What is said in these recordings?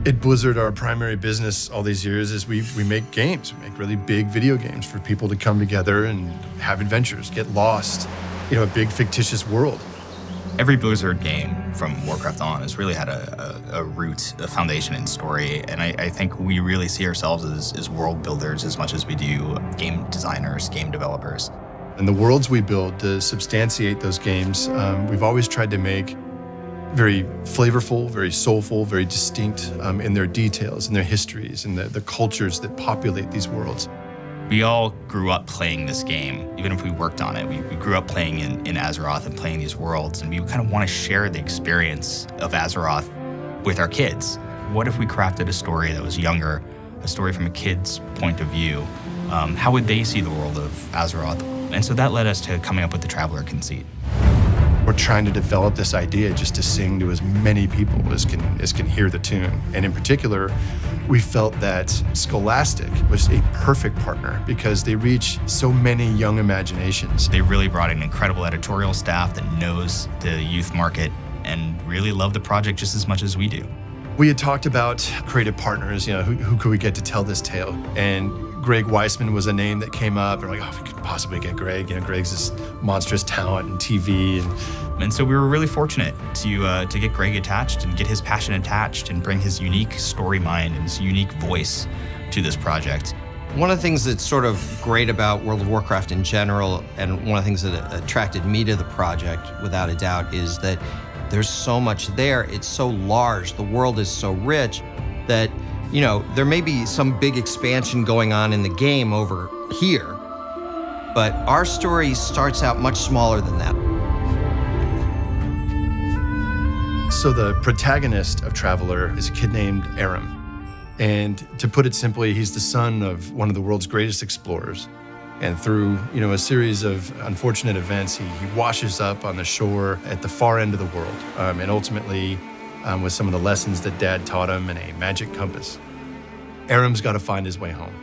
At Blizzard, our primary business all these years is we make games. We make really big video games for people to come together and have adventures, get lost, a big fictitious world. Every Blizzard game from Warcraft on has really had a root, a foundation in story, and I think we really see ourselves as world builders as much as we do game designers, game developers. And the worlds we build to substantiate those games, we've always tried to make very flavorful, very soulful, very distinct in their details, in their histories, and the cultures that populate these worlds. We all grew up playing this game, even if we worked on it. We grew up playing in Azeroth and playing these worlds, and we kind of want to share the experience of Azeroth with our kids. What if we crafted a story that was younger, a story from a kid's point of view? How would they see the world of Azeroth? And so that led us to coming up with the Traveler conceit. We're trying to develop this idea just to sing to as many people as can hear the tune. And in particular, we felt that Scholastic was a perfect partner because they reach so many young imaginations. They really brought an incredible editorial staff that knows the youth market and really love the project just as much as we do. We had talked about creative partners, who could we get to tell this tale? And Greg Waiisman was a name that came up, and we're like, we could possibly get Greg. Greg's this monstrous talent in TV. And so we were really fortunate to get Greg attached and get his passion attached and bring his unique story mind and his unique voice to this project. One of the things that's sort of great about World of Warcraft in general, and one of the things that attracted me to the project, without a doubt, is that there's so much there. It's so large. The world is so rich that, there may be some big expansion going on in the game over here, but our story starts out much smaller than that. So the protagonist of Traveler is a kid named Aram. And to put it simply, he's the son of one of the world's greatest explorers. And through, a series of unfortunate events, he washes up on the shore at the far end of the world. And ultimately, with some of the lessons that Dad taught him and a magic compass, Aram's got to find his way home.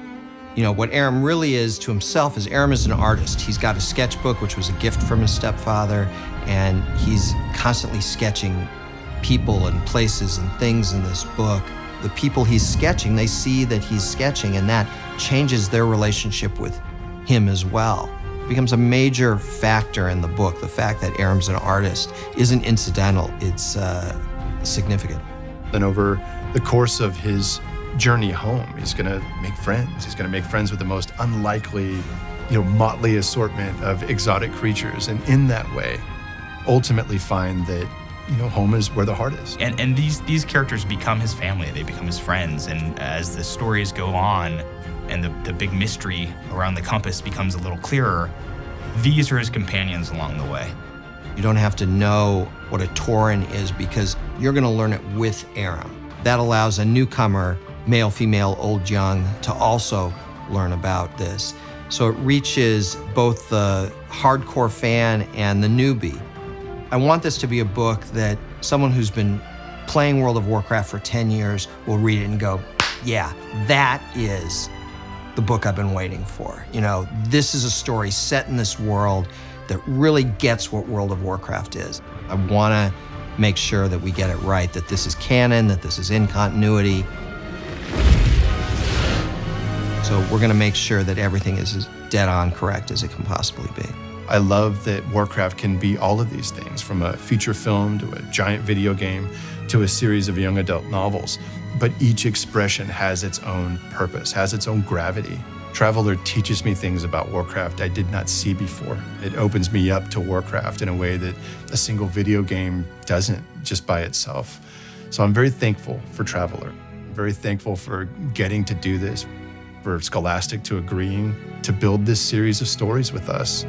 What Aram really is to himself is Aram is an artist. He's got a sketchbook, which was a gift from his stepfather, and he's constantly sketching people and places and things in this book. The people he's sketching, they see that he's sketching, and that changes their relationship with him as well. It becomes a major factor in the book. The fact that Aram's an artist isn't incidental, it's significant. Then over the course of his journey home, he's gonna make friends. He's gonna make friends with the most unlikely, motley assortment of exotic creatures, and in that way, ultimately find that home is where the heart is. And these characters become his family, they become his friends, and as the stories go on and the big mystery around the compass becomes a little clearer, these are his companions along the way. You don't have to know what a Tauren is because you're gonna learn it with Aram. That allows a newcomer, male, female, old, young, to also learn about this. So it reaches both the hardcore fan and the newbie. I want this to be a book that someone who's been playing World of Warcraft for 10 years will read it and go, yeah, that is the book I've been waiting for. This is a story set in this world that really gets what World of Warcraft is. I want to make sure that we get it right, that this is canon, that this is in continuity. So we're going to make sure that everything is as dead on correct as it can possibly be. I love that Warcraft can be all of these things, from a feature film to a giant video game to a series of young adult novels. But each expression has its own purpose, has its own gravity. Traveler teaches me things about Warcraft I did not see before. It opens me up to Warcraft in a way that a single video game doesn't just by itself. So I'm very thankful for Traveler. I'm very thankful for getting to do this, for Scholastic to agreeing to build this series of stories with us.